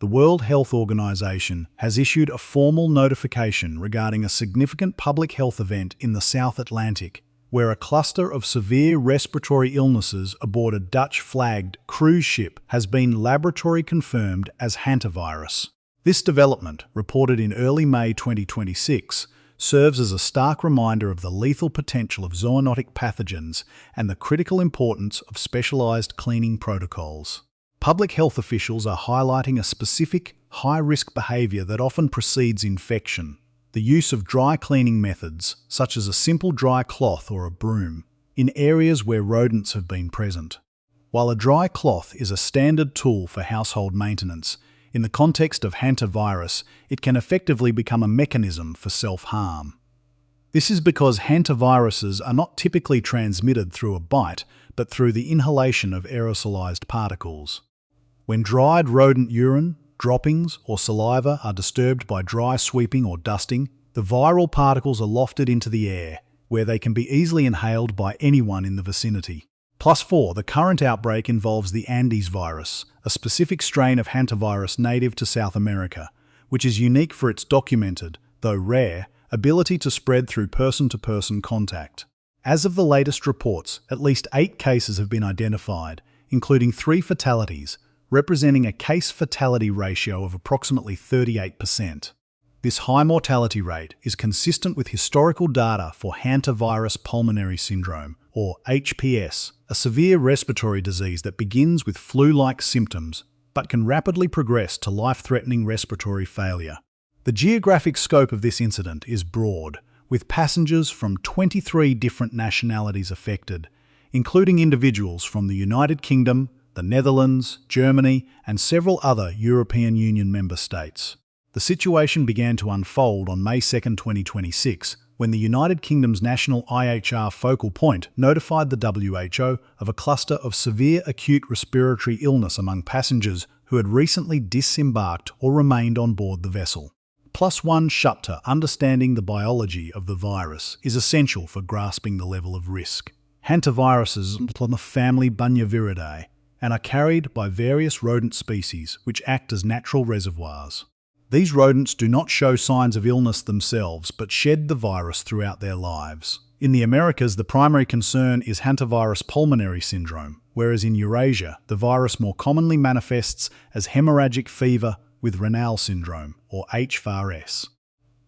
the World Health Organization has issued a formal notification regarding a significant public health event in the South Atlantic, where a cluster of severe respiratory illnesses aboard a Dutch-flagged cruise ship has been laboratory confirmed as Hantavirus. This development, reported in early May 2026, serves as a stark reminder of the lethal potential of zoonotic pathogens and the critical importance of specialized cleaning protocols. Public health officials are highlighting a specific, high-risk behavior that often precedes infection: the use of dry cleaning methods, such as a simple dry cloth or a broom, in areas where rodents have been present. While a dry cloth is a standard tool for household maintenance, in the context of hantavirus, it can effectively become a mechanism for self-harm. This is because hantaviruses are not typically transmitted through a bite, but through the inhalation of aerosolized particles. When dried rodent urine, droppings, or saliva are disturbed by dry sweeping or dusting, the viral particles are lofted into the air, where they can be easily inhaled by anyone in the vicinity. +4, the current outbreak involves the Andes virus, a specific strain of hantavirus native to South America, which is unique for its documented, though rare, ability to spread through person-to-person contact. As of the latest reports, at least 8 cases have been identified, including 3 fatalities, representing a case-fatality ratio of approximately 38%. This high mortality rate is consistent with historical data for hantavirus pulmonary syndrome, or HPS, a severe respiratory disease that begins with flu-like symptoms but can rapidly progress to life-threatening respiratory failure. The geographic scope of this incident is broad, with passengers from 23 different nationalities affected, including individuals from the United Kingdom, the Netherlands, Germany, and several other European Union member states. The situation began to unfold on May 2, 2026, when the United Kingdom's national IHR focal point notified the WHO of a cluster of severe acute respiratory illness among passengers who had recently disembarked or remained on board the vessel. +1 chapter understanding the biology of the virus is essential for grasping the level of risk. Hantaviruses belong to the family Bunyaviridae and are carried by various rodent species which act as natural reservoirs. These rodents do not show signs of illness themselves but shed the virus throughout their lives. In the Americas, the primary concern is hantavirus pulmonary syndrome, whereas in Eurasia, the virus more commonly manifests as hemorrhagic fever with Raynaud syndrome, or HVARS.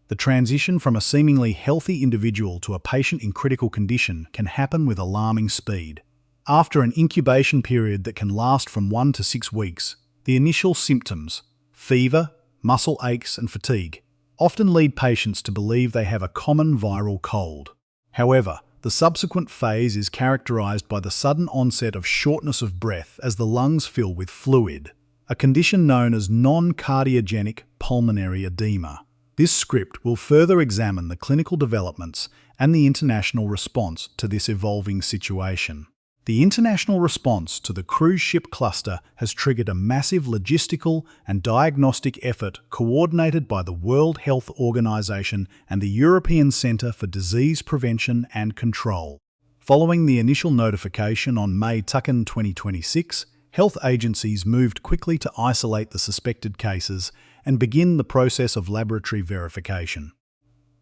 The transition from a seemingly healthy individual to a patient in critical condition can happen with alarming speed. After an incubation period that can last from 1 to 6 weeks, the initial symptoms, fever, muscle aches and fatigue, often lead patients to believe they have a common viral cold. However, the subsequent phase is characterized by the sudden onset of shortness of breath as the lungs fill with fluid, a condition known as non-cardiogenic pulmonary edema. This script will further examine the clinical developments and the international response to this evolving situation. The international response to the cruise ship cluster has triggered a massive logistical and diagnostic effort coordinated by the World Health Organization and the European Centre for Disease Prevention and Control. Following the initial notification on May 2, 2026, health agencies moved quickly to isolate the suspected cases and begin the process of laboratory verification.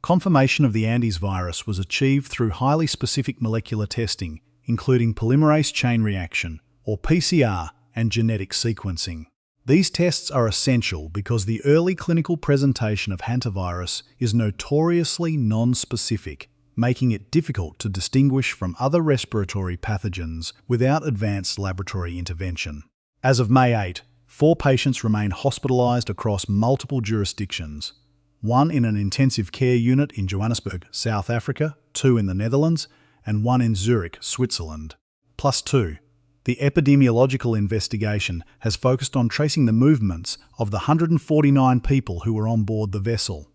Confirmation of the Andes virus was achieved through highly specific molecular testing, including polymerase chain reaction, or PCR, and genetic sequencing. These tests are essential because the early clinical presentation of hantavirus is notoriously non-specific, making it difficult to distinguish from other respiratory pathogens without advanced laboratory intervention. As of May 8, 4 patients remain hospitalized across multiple jurisdictions, 1 in an intensive care unit in Johannesburg, South Africa, 2 in the Netherlands, and 1 in Zurich, Switzerland. +2. The epidemiological investigation has focused on tracing the movements of the 149 people who were on board the vessel.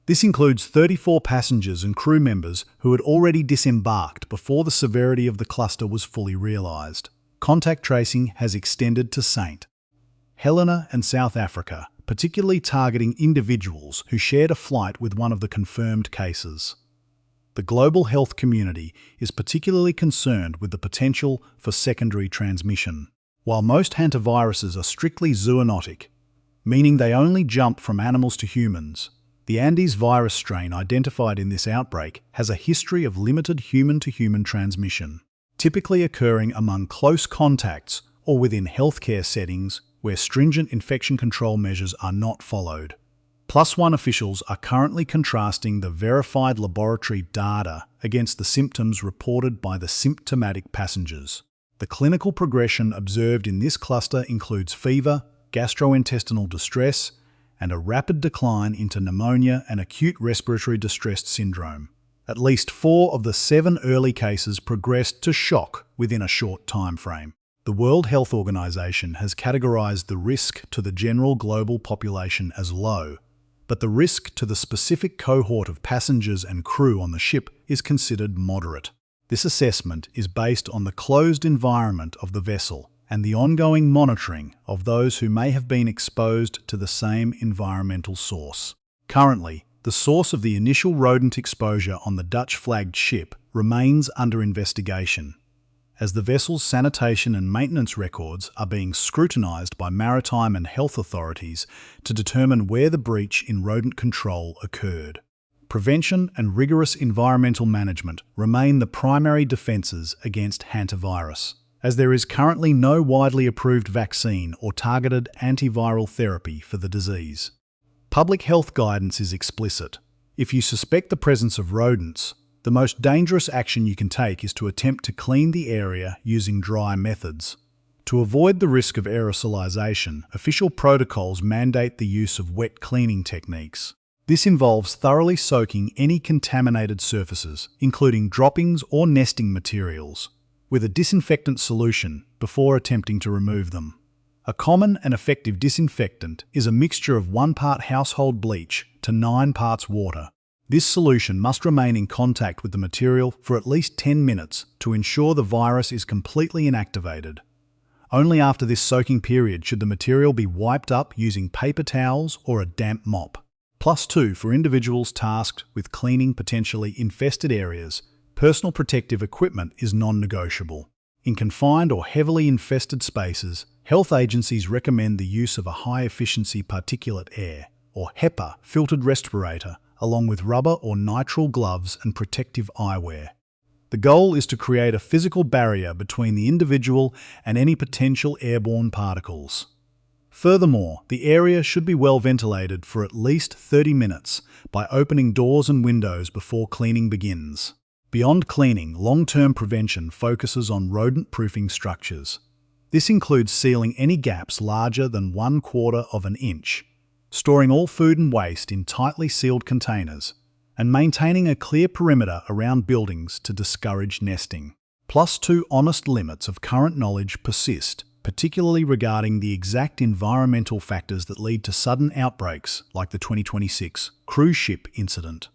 This includes 34 passengers and crew members who had already disembarked before the severity of the cluster was fully realised. Contact tracing has extended to St. Helena and South Africa, particularly targeting individuals who shared a flight with one of the confirmed cases. The global health community is particularly concerned with the potential for secondary transmission. While most hantaviruses are strictly zoonotic, meaning they only jump from animals to humans. The Andes virus strain identified in this outbreak has a history of limited human-to-human transmission, typically occurring among close contacts or within healthcare settings where stringent infection control measures are not followed. Plus One officials are currently contrasting the verified laboratory data against the symptoms reported by the symptomatic passengers. The clinical progression observed in this cluster includes fever, gastrointestinal distress, and a rapid decline into pneumonia and acute respiratory distress syndrome. At least 4 of the 7 early cases progressed to shock within a short time frame. The World Health Organization has categorized the risk to the general global population as low, but the risk to the specific cohort of passengers and crew on the ship is considered moderate. This assessment is based on the closed environment of the vessel and the ongoing monitoring of those who may have been exposed to the same environmental source. Currently, the source of the initial rodent exposure on the Dutch-flagged ship remains under investigation, as the vessel's sanitation and maintenance records are being scrutinised by maritime and health authorities to determine where the breach in rodent control occurred. Prevention and rigorous environmental management remain the primary defences against hantavirus, as there is currently no widely approved vaccine or targeted antiviral therapy for the disease. Public health guidance is explicit. If you suspect the presence of rodents, the most dangerous action you can take is to attempt to clean the area using dry methods. To avoid the risk of aerosolization, official protocols mandate the use of wet cleaning techniques. This involves thoroughly soaking any contaminated surfaces, including droppings or nesting materials, with a disinfectant solution before attempting to remove them. A common and effective disinfectant is a mixture of 1 part household bleach to 9 parts water. This solution must remain in contact with the material for at least 10 minutes to ensure the virus is completely inactivated. Only after this soaking period should the material be wiped up using paper towels or a damp mop. +2 for individuals tasked with cleaning potentially infested areas. Personal protective equipment is non-negotiable. In confined or heavily infested spaces, health agencies recommend the use of a high-efficiency particulate air, or HEPA, filtered respirator, along with rubber or nitrile gloves and protective eyewear. The goal is to create a physical barrier between the individual and any potential airborne particles. Furthermore, the area should be well ventilated for at least 30 minutes by opening doors and windows before cleaning begins. Beyond cleaning, long-term prevention focuses on rodent-proofing structures. This includes sealing any gaps larger than 1/4 of an inch, storing all food and waste in tightly sealed containers, and maintaining a clear perimeter around buildings to discourage nesting. +2 honest limits of current knowledge persist, particularly regarding the exact environmental factors that lead to sudden outbreaks like the 2026 cruise ship incident.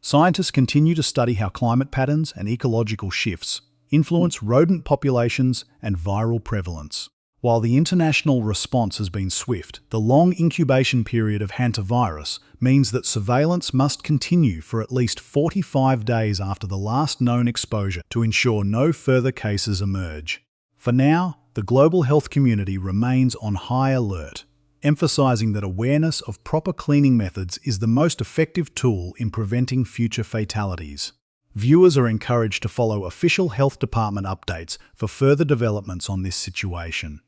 Scientists continue to study how climate patterns and ecological shifts influence rodent populations and viral prevalence. While the international response has been swift, the long incubation period of hantavirus means that surveillance must continue for at least 45 days after the last known exposure to ensure no further cases emerge. For now, the global health community remains on high alert, emphasizing that awareness of proper cleaning methods is the most effective tool in preventing future fatalities. Viewers are encouraged to follow official health department updates for further developments on this situation.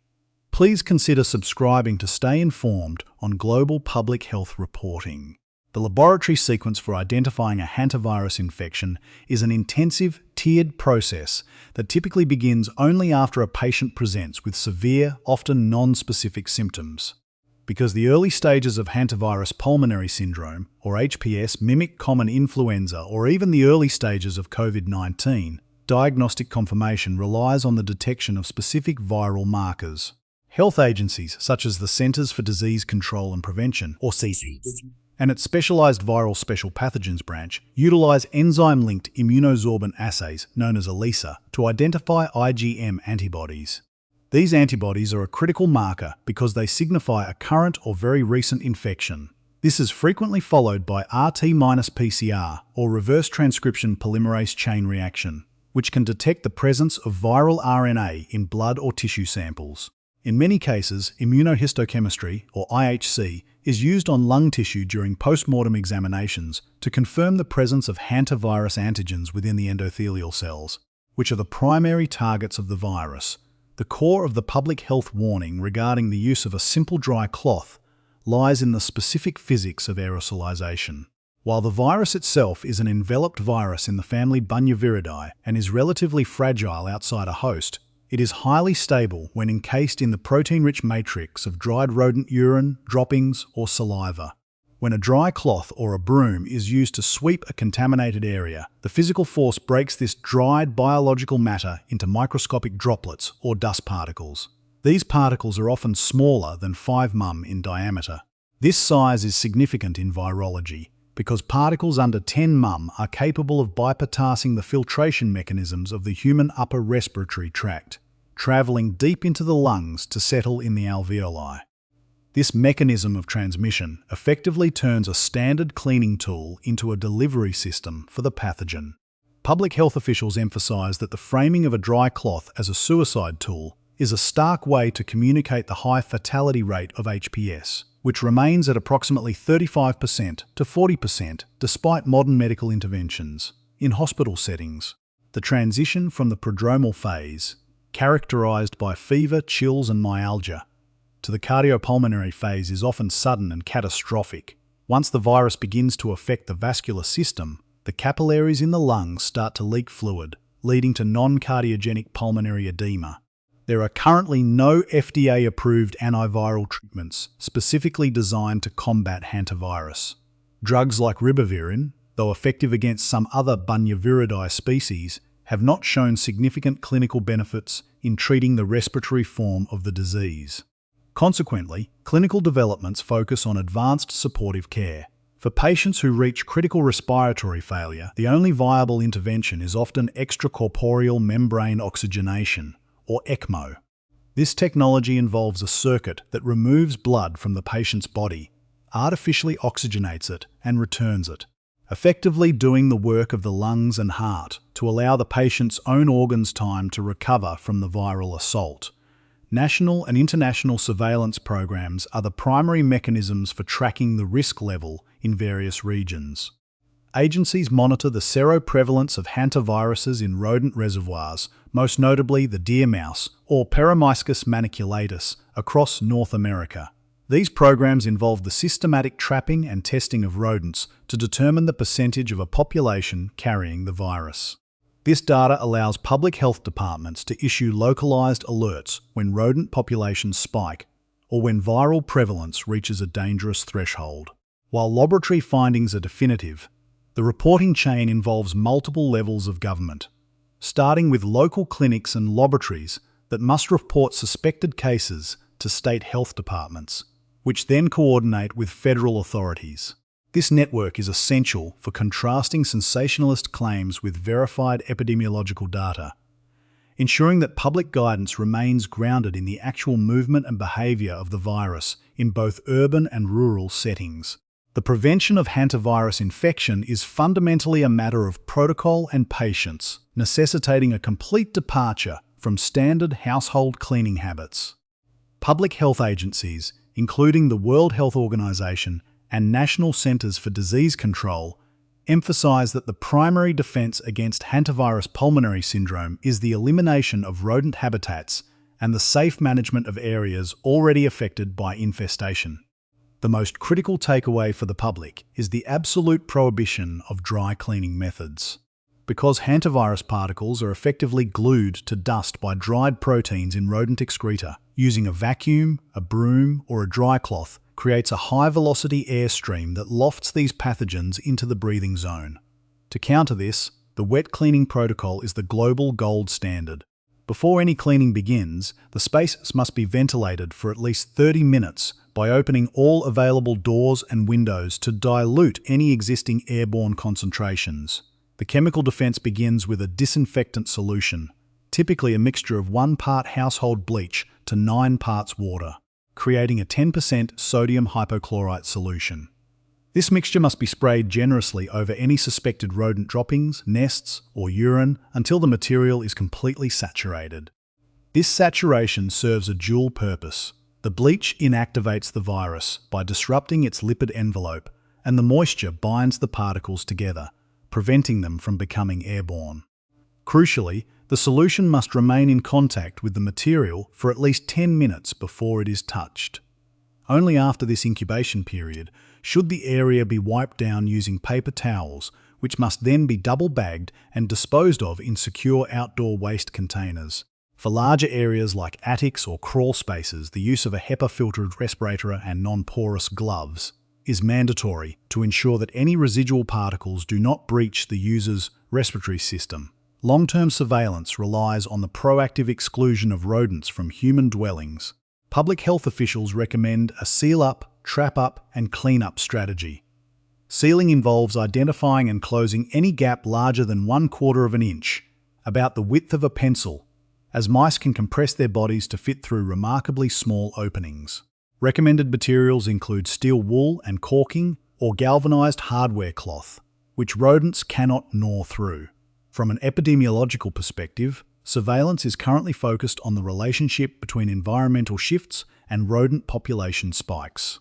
Please consider subscribing to stay informed on global public health reporting. The laboratory sequence for identifying a hantavirus infection is an intensive, tiered process that typically begins only after a patient presents with severe, often non-specific symptoms. Because the early stages of hantavirus pulmonary syndrome, or HPS, mimic common influenza or even the early stages of COVID-19, diagnostic confirmation relies on the detection of specific viral markers. Health agencies, such as the Centers for Disease Control and Prevention, or CDC, and its Specialized Viral Special Pathogens branch, utilize enzyme-linked immunosorbent assays, known as ELISA, to identify IgM antibodies. These antibodies are a critical marker because they signify a current or very recent infection. This is frequently followed by RT-PCR, or reverse transcription polymerase chain reaction, which can detect the presence of viral RNA in blood or tissue samples. In many cases, immunohistochemistry, or IHC, is used on lung tissue during post-mortem examinations to confirm the presence of hantavirus antigens within the endothelial cells, which are the primary targets of the virus. The core of the public health warning regarding the use of a simple dry cloth lies in the specific physics of aerosolization. While the virus itself is an enveloped virus in the family Bunyaviridae and is relatively fragile outside a host, it is highly stable when encased in the protein-rich matrix of dried rodent urine, droppings, or saliva. When a dry cloth or a broom is used to sweep a contaminated area, the physical force breaks this dried biological matter into microscopic droplets or dust particles. These particles are often smaller than 5 μm in diameter. This size is significant in virology because particles under 10 μm are capable of bypassing the filtration mechanisms of the human upper respiratory tract, traveling deep into the lungs to settle in the alveoli. This mechanism of transmission effectively turns a standard cleaning tool into a delivery system for the pathogen. Public health officials emphasize that the framing of a dry cloth as a suicide tool is a stark way to communicate the high fatality rate of HPS, which remains at approximately 35% to 40% despite modern medical interventions. In hospital settings, the transition from the prodromal phase, characterized by fever, chills, and myalgia, to the cardiopulmonary phase is often sudden and catastrophic. Once the virus begins to affect the vascular system, the capillaries in the lungs start to leak fluid, leading to non-cardiogenic pulmonary edema. There are currently no FDA-approved antiviral treatments specifically designed to combat hantavirus. Drugs like ribavirin, though effective against some other Bunyaviridae species, have not shown significant clinical benefits in treating the respiratory form of the disease. Consequently, clinical developments focus on advanced supportive care. For patients who reach critical respiratory failure, the only viable intervention is often extracorporeal membrane oxygenation, or ECMO. This technology involves a circuit that removes blood from the patient's body, artificially oxygenates it, and returns it, effectively doing the work of the lungs and heart to allow the patient's own organs time to recover from the viral assault. National and international surveillance programs are the primary mechanisms for tracking the risk level in various regions. Agencies monitor the seroprevalence of hantaviruses in rodent reservoirs, most notably the deer mouse, or Peromyscus maniculatus, across North America. These programs involve the systematic trapping and testing of rodents to determine the percentage of a population carrying the virus. This data allows public health departments to issue localized alerts when rodent populations spike or when viral prevalence reaches a dangerous threshold. While laboratory findings are definitive, the reporting chain involves multiple levels of government, starting with local clinics and laboratories that must report suspected cases to state health departments, which then coordinate with federal authorities. This network is essential for contrasting sensationalist claims with verified epidemiological data, ensuring that public guidance remains grounded in the actual movement and behavior of the virus in both urban and rural settings. The prevention of hantavirus infection is fundamentally a matter of protocol and patience, necessitating a complete departure from standard household cleaning habits. Public health agencies, including the World Health Organization and National Centers for Disease Control, emphasize that the primary defense against hantavirus pulmonary syndrome is the elimination of rodent habitats and the safe management of areas already affected by infestation. The most critical takeaway for the public is the absolute prohibition of dry cleaning methods. Because hantavirus particles are effectively glued to dust by dried proteins in rodent excreta, using a vacuum, a broom, or a dry cloth creates a high-velocity airstream that lofts these pathogens into the breathing zone. To counter this, the wet cleaning protocol is the global gold standard. Before any cleaning begins, the spaces must be ventilated for at least 30 minutes by opening all available doors and windows to dilute any existing airborne concentrations. The chemical defense begins with a disinfectant solution, typically a mixture of 1 part household bleach to 9 parts water, creating a 10% sodium hypochlorite solution. This mixture must be sprayed generously over any suspected rodent droppings, nests, or urine until the material is completely saturated. This saturation serves a dual purpose. The bleach inactivates the virus by disrupting its lipid envelope, and the moisture binds the particles together, preventing them from becoming airborne. Crucially, the solution must remain in contact with the material for at least 10 minutes before it is touched. Only after this incubation period should the area be wiped down using paper towels, which must then be double-bagged and disposed of in secure outdoor waste containers. For larger areas like attics or crawl spaces, the use of a HEPA-filtered respirator and non-porous gloves is mandatory to ensure that any residual particles do not breach the user's respiratory system. Long-term surveillance relies on the proactive exclusion of rodents from human dwellings. Public health officials recommend a seal-up, trap-up, and clean-up strategy. Sealing involves identifying and closing any gap larger than 1/4 of an inch, about the width of a pencil, as mice can compress their bodies to fit through remarkably small openings. Recommended materials include steel wool and caulking or galvanized hardware cloth, which rodents cannot gnaw through. From an epidemiological perspective, surveillance is currently focused on the relationship between environmental shifts and rodent population spikes.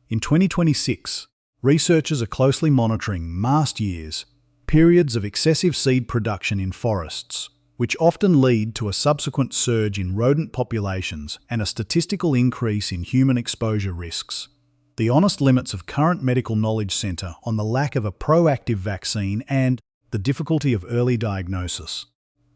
In 2026, researchers are closely monitoring mast years, periods of excessive seed production in forests, which often lead to a subsequent surge in rodent populations and a statistical increase in human exposure risks. The honest limits of current medical knowledge centre on the lack of a proactive vaccine and the difficulty of early diagnosis.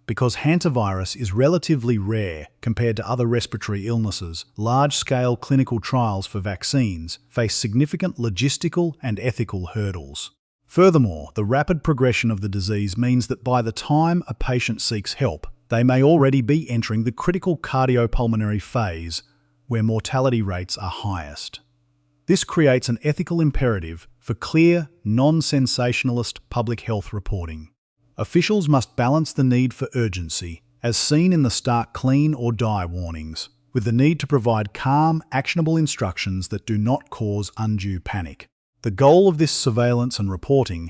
Because hantavirus is relatively rare compared to other respiratory illnesses, large-scale clinical trials for vaccines face significant logistical and ethical hurdles. Furthermore, the rapid progression of the disease means that by the time a patient seeks help, they may already be entering the critical cardiopulmonary phase, where mortality rates are highest. This creates an ethical imperative for clear, non-sensationalist public health reporting. Officials must balance the need for urgency, as seen in the start clean or die warnings, with the need to provide calm, actionable instructions that do not cause undue panic. The goal of this surveillance and reporting